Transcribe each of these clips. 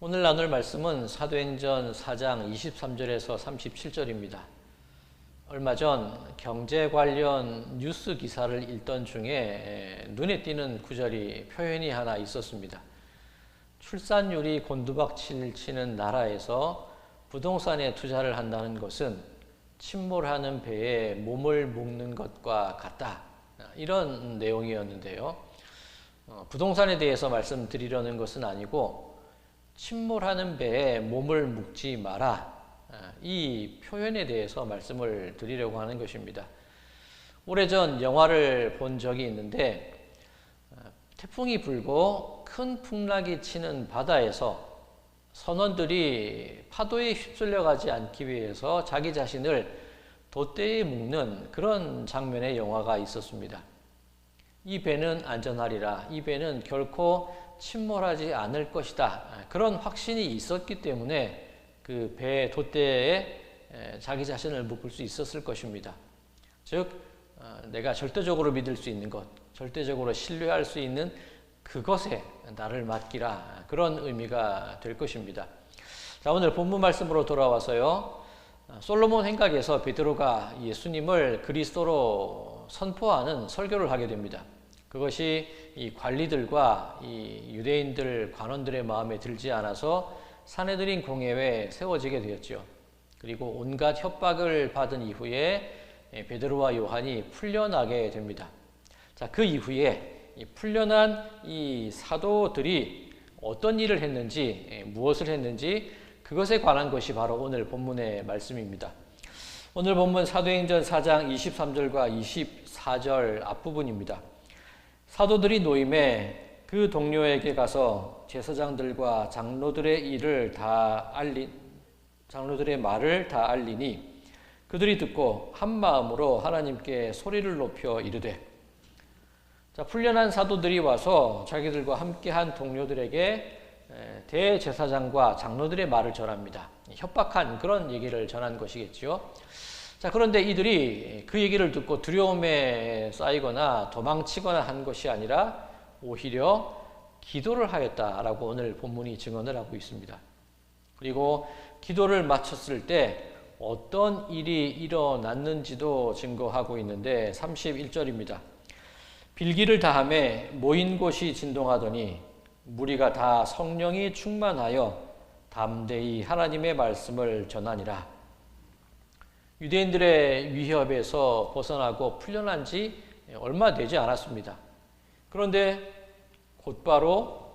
오늘 나눌 말씀은 사도행전 4장 23절에서 37절입니다. 얼마 전 경제 관련 뉴스 기사를 읽던 중에 눈에 띄는 구절이 표현이 하나 있었습니다. 출산율이 곤두박질 치는 나라에서 부동산에 투자를 한다는 것은 침몰하는 배에 몸을 묶는 것과 같다. 이런 내용이었는데요. 부동산에 대해서 말씀드리려는 것은 아니고 침몰하는 배에 몸을 묶지 마라. 이 표현에 대해서 말씀을 드리려고 하는 것입니다. 오래전 영화를 본 적이 있는데 태풍이 불고 큰 풍랑이 치는 바다에서 선원들이 파도에 휩쓸려 가지 않기 위해서 자기 자신을 돛대에 묶는 그런 장면의 영화가 있었습니다. 이 배는 안전하리라. 이 배는 결코 침몰하지 않을 것이다. 그런 확신이 있었기 때문에 그 배 돛대에 자기 자신을 묶을 수 있었을 것입니다. 즉 내가 절대적으로 믿을 수 있는 것, 절대적으로 신뢰할 수 있는 그것에 나를 맡기라. 그런 의미가 될 것입니다. 자, 오늘 본문 말씀으로 돌아와서요. 솔로몬 행각에서 베드로가 예수님을 그리스도로 선포하는 설교를 하게 됩니다. 그것이 이 관리들과 이 유대인들 관원들의 마음에 들지 않아서 산헤드린 공회에 세워지게 되었죠. 그리고 온갖 협박을 받은 이후에 베드로와 요한이 풀려나게 됩니다. 자, 그 이후에 이 풀려난 이 사도들이 어떤 일을 했는지, 무엇을 했는지 그것에 관한 것이 바로 오늘 본문의 말씀입니다. 오늘 본문 사도행전 4장 23절과 24절 앞부분입니다. 사도들이 노임에 그 동료에게 가서 제사장들과 장로들의 말을 다 알리니 그들이 듣고 한 마음으로 하나님께 소리를 높여 이르되. 자, 풀려난 사도들이 와서 자기들과 함께한 동료들에게 대제사장과 장로들의 말을 전합니다. 협박한 그런 얘기를 전한 것이겠지요. 자, 그런데 이들이 그 얘기를 듣고 두려움에 쌓이거나 도망치거나 한 것이 아니라 오히려 기도를 하였다라고 오늘 본문이 증언을 하고 있습니다. 그리고 기도를 마쳤을 때 어떤 일이 일어났는지도 증거하고 있는데 31절입니다. 빌기를 다하매 모인 곳이 진동하더니 무리가 다 성령이 충만하여 담대히 하나님의 말씀을 전하니라. 유대인들의 위협에서 벗어나고 풀려난 지 얼마 되지 않았습니다. 그런데 곧바로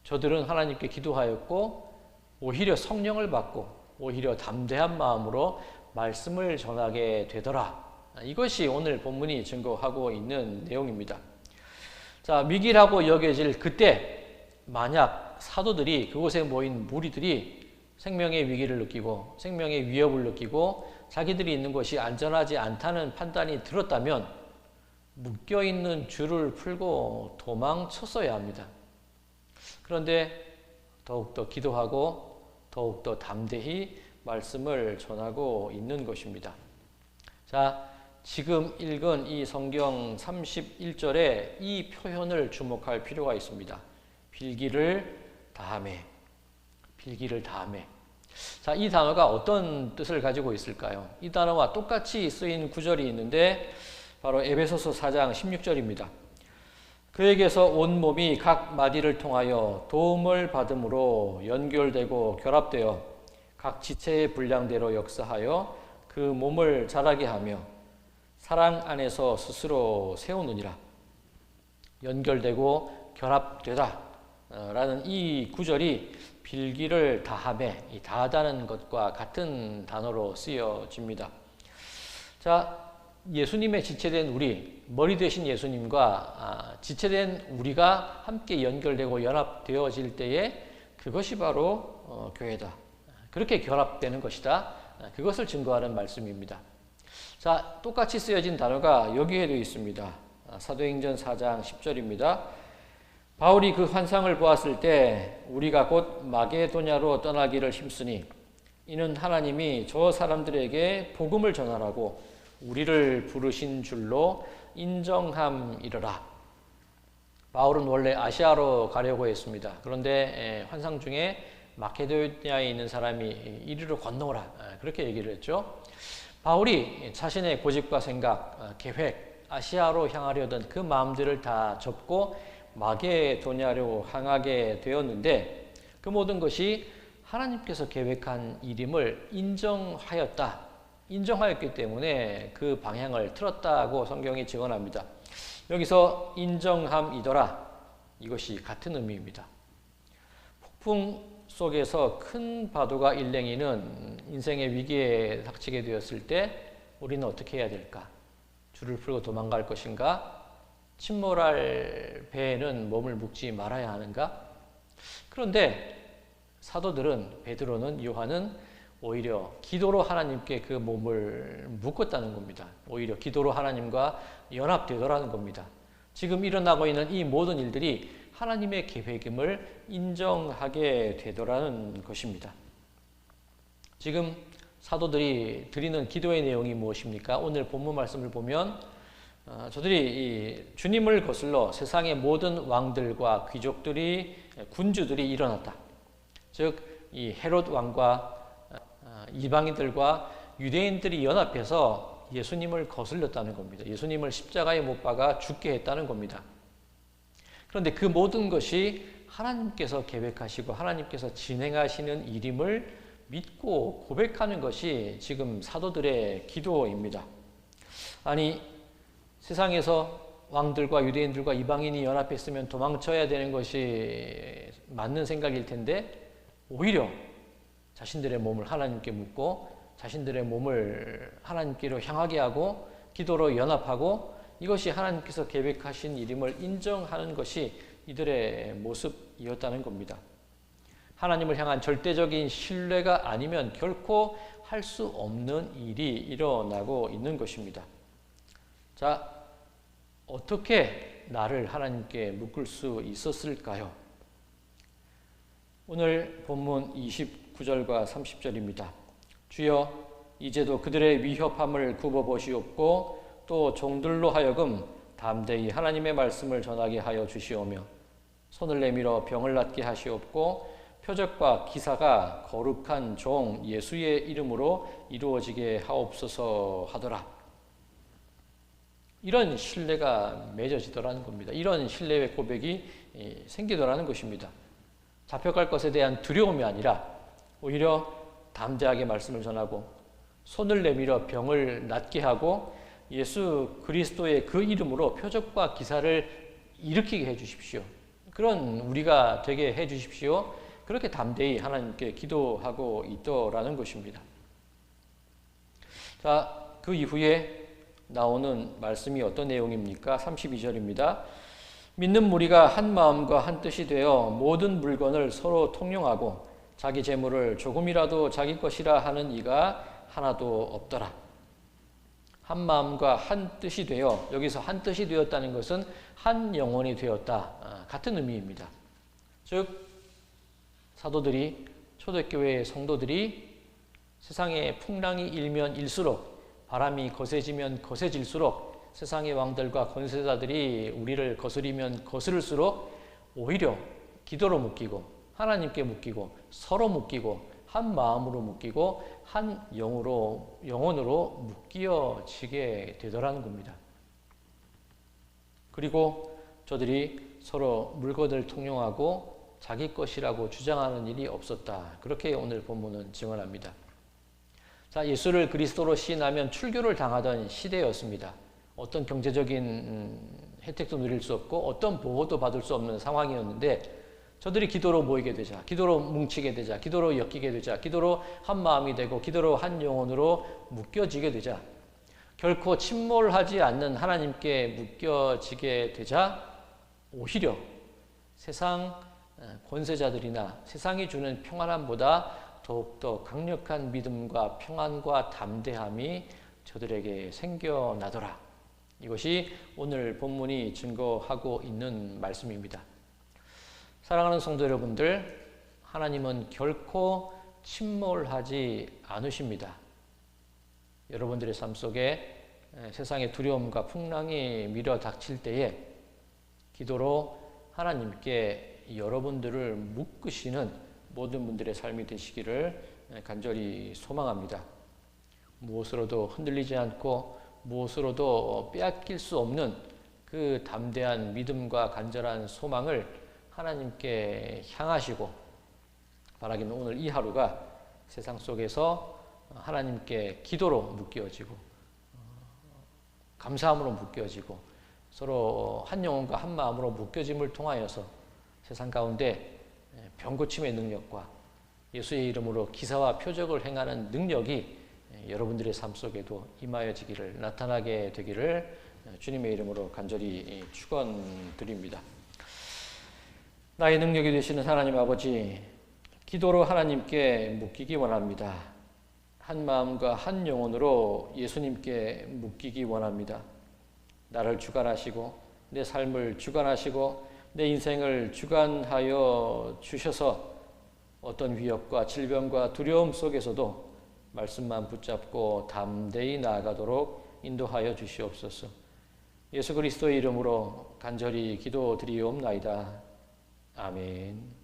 저들은 하나님께 기도하였고 오히려 성령을 받고 오히려 담대한 마음으로 말씀을 전하게 되더라. 이것이 오늘 본문이 증거하고 있는 내용입니다. 자, 위기라고 여겨질 그때 만약 사도들이 그곳에 모인 무리들이 생명의 위기를 느끼고 생명의 위협을 느끼고 자기들이 있는 곳이 안전하지 않다는 판단이 들었다면 묶여있는 줄을 풀고 도망쳤어야 합니다. 그런데 더욱더 기도하고 더욱더 담대히 말씀을 전하고 있는 것입니다. 자, 지금 읽은 이 성경 31절에 이 표현을 주목할 필요가 있습니다. 빌기를 다하매. 빌기를 다하매. 자, 이 단어가 어떤 뜻을 가지고 있을까요? 이 단어와 똑같이 쓰인 구절이 있는데 바로 에베소서 4장 16절입니다. 그에게서 온 몸이 각 마디를 통하여 도움을 받음으로 연결되고 결합되어 각 지체의 분량대로 역사하여 그 몸을 자라게 하며 사랑 안에서 스스로 세우느니라. 연결되고 결합되다 라는 이 구절이 빌기를 다하매, 이 다하다는 것과 같은 단어로 쓰여집니다. 자, 예수님의 지체된 우리, 머리 되신 예수님과 지체된 우리가 함께 연결되고 연합되어질 때에 그것이 바로 교회다. 그렇게 결합되는 것이다. 그것을 증거하는 말씀입니다. 자, 똑같이 쓰여진 단어가 여기에도 있습니다. 사도행전 4장 10절입니다. 바울이 그 환상을 보았을 때 우리가 곧 마게도냐로 떠나기를 힘쓰니 이는 하나님이 저 사람들에게 복음을 전하라고 우리를 부르신 줄로 인정함이러라. 바울은 원래 아시아로 가려고 했습니다. 그런데 환상 중에 마케도니아에 있는 사람이 이리로 건너오라, 그렇게 얘기를 했죠. 바울이 자신의 고집과 생각, 계획, 아시아로 향하려던 그 마음들을 다 접고 마게도냐로 향하게 되었는데, 그 모든 것이 하나님께서 계획한 일임을 인정하였기 때문에 그 방향을 틀었다고 성경이 증언합니다. 여기서 인정함이더라, 이것이 같은 의미입니다. 폭풍 속에서 큰 파도가 일렁이는 인생의 위기에 닥치게 되었을 때 우리는 어떻게 해야 될까? 줄을 풀고 도망갈 것인가? 침몰할 배에는 몸을 묶지 말아야 하는가? 그런데 사도들은, 베드로는, 요한은 오히려 기도로 하나님께 그 몸을 묶었다는 겁니다. 오히려 기도로 하나님과 연합되더라는 겁니다. 지금 일어나고 있는 이 모든 일들이 하나님의 계획임을 인정하게 되더라는 것입니다. 지금 사도들이 드리는 기도의 내용이 무엇입니까? 오늘 본문 말씀을 보면 저들이 주님을 거슬러 세상의 모든 왕들과 귀족들이, 군주들이 일어났다. 즉 이 헤롯 왕과 이방인들과 유대인들이 연합해서 예수님을 거슬렸다는 겁니다. 예수님을 십자가에 못 박아 죽게 했다는 겁니다. 그런데 그 모든 것이 하나님께서 계획하시고 하나님께서 진행하시는 일임을 믿고 고백하는 것이 지금 사도들의 기도입니다. 아니, 세상에서 왕들과 유대인들과 이방인이 연합했으면 도망쳐야 되는 것이 맞는 생각일 텐데, 오히려 자신들의 몸을 하나님께 묻고 자신들의 몸을 하나님께로 향하게 하고 기도로 연합하고, 이것이 하나님께서 계획하신 일임을 인정하는 것이 이들의 모습이었다는 겁니다. 하나님을 향한 절대적인 신뢰가 아니면 결코 할 수 없는 일이 일어나고 있는 것입니다. 자, 어떻게 나를 하나님께 묶을 수 있었을까요? 오늘 본문 29절과 30절입니다. 주여, 이제도 그들의 위협함을 굽어보시옵고 또 종들로 하여금 담대히 하나님의 말씀을 전하게 하여 주시오며 손을 내밀어 병을 낫게 하시옵고 표적과 기사가 거룩한 종 예수의 이름으로 이루어지게 하옵소서 하더라. 이런 신뢰가 맺어지더라는 겁니다. 이런 신뢰의 고백이 생기더라는 것입니다. 잡혀갈 것에 대한 두려움이 아니라 오히려 담대하게 말씀을 전하고 손을 내밀어 병을 낫게 하고 예수 그리스도의 그 이름으로 표적과 기사를 일으키게 해주십시오. 그런 우리가 되게 해주십시오. 그렇게 담대히 하나님께 기도하고 있더라는 것입니다. 자, 그 이후에 나오는 말씀이 어떤 내용입니까? 32절입니다. 믿는 무리가 한 마음과 한 뜻이 되어 모든 물건을 서로 통용하고 자기 재물을 조금이라도 자기 것이라 하는 이가 하나도 없더라. 한 마음과 한 뜻이 되어, 여기서 한 뜻이 되었다는 것은 한 영혼이 되었다, 같은 의미입니다. 즉 사도들이, 초대교회의 성도들이 세상의 풍랑이 일면 일수록, 바람이 거세지면 거세질수록, 세상의 왕들과 권세자들이 우리를 거스리면 거스를수록 오히려 기도로 묶이고 하나님께 묶이고 서로 묶이고 한 마음으로 묶이고 한 영혼으로 묶여지게 되더라는 겁니다. 그리고 저들이 서로 물건을 통용하고 자기 것이라고 주장하는 일이 없었다. 그렇게 오늘 본문은 증언합니다. 자, 예수를 그리스도로 시인하면 출교를 당하던 시대였습니다. 어떤 경제적인 혜택도 누릴 수 없고 어떤 보호도 받을 수 없는 상황이었는데, 저들이 기도로 모이게 되자, 기도로 뭉치게 되자, 기도로 엮이게 되자, 기도로 한 마음이 되고 기도로 한 영혼으로 묶여지게 되자, 결코 침몰하지 않는 하나님께 묶여지게 되자 오히려 세상 권세자들이나 세상이 주는 평안함보다 더욱더 강력한 믿음과 평안과 담대함이 저들에게 생겨나더라. 이것이 오늘 본문이 증거하고 있는 말씀입니다. 사랑하는 성도 여러분들, 하나님은 결코 침몰하지 않으십니다. 여러분들의 삶 속에 세상의 두려움과 풍랑이 밀어닥칠 때에 기도로 하나님께 여러분들을 묶으시는 모든 분들의 삶이 되시기를 간절히 소망합니다. 무엇으로도 흔들리지 않고 무엇으로도 빼앗길 수 없는 그 담대한 믿음과 간절한 소망을 하나님께 향하시고 바라기는 오늘 이 하루가 세상 속에서 하나님께 기도로 묶여지고 감사함으로 묶여지고 서로 한 영혼과 한 마음으로 묶여짐을 통하여서 세상 가운데 병고침의 능력과 예수의 이름으로 기사와 표적을 행하는 능력이 여러분들의 삶 속에도 임하여지기를 나타나게 되기를 주님의 이름으로 간절히 축원드립니다. 나의 능력이 되시는 하나님 아버지, 기도로 하나님께 묶이기 원합니다. 한 마음과 한 영혼으로 예수님께 묶이기 원합니다. 나를 주관하시고 내 삶을 주관하시고 내 인생을 주관하여 주셔서 어떤 위협과 질병과 두려움 속에서도 말씀만 붙잡고 담대히 나아가도록 인도하여 주시옵소서. 예수 그리스도의 이름으로 간절히 기도드리옵나이다. 아멘.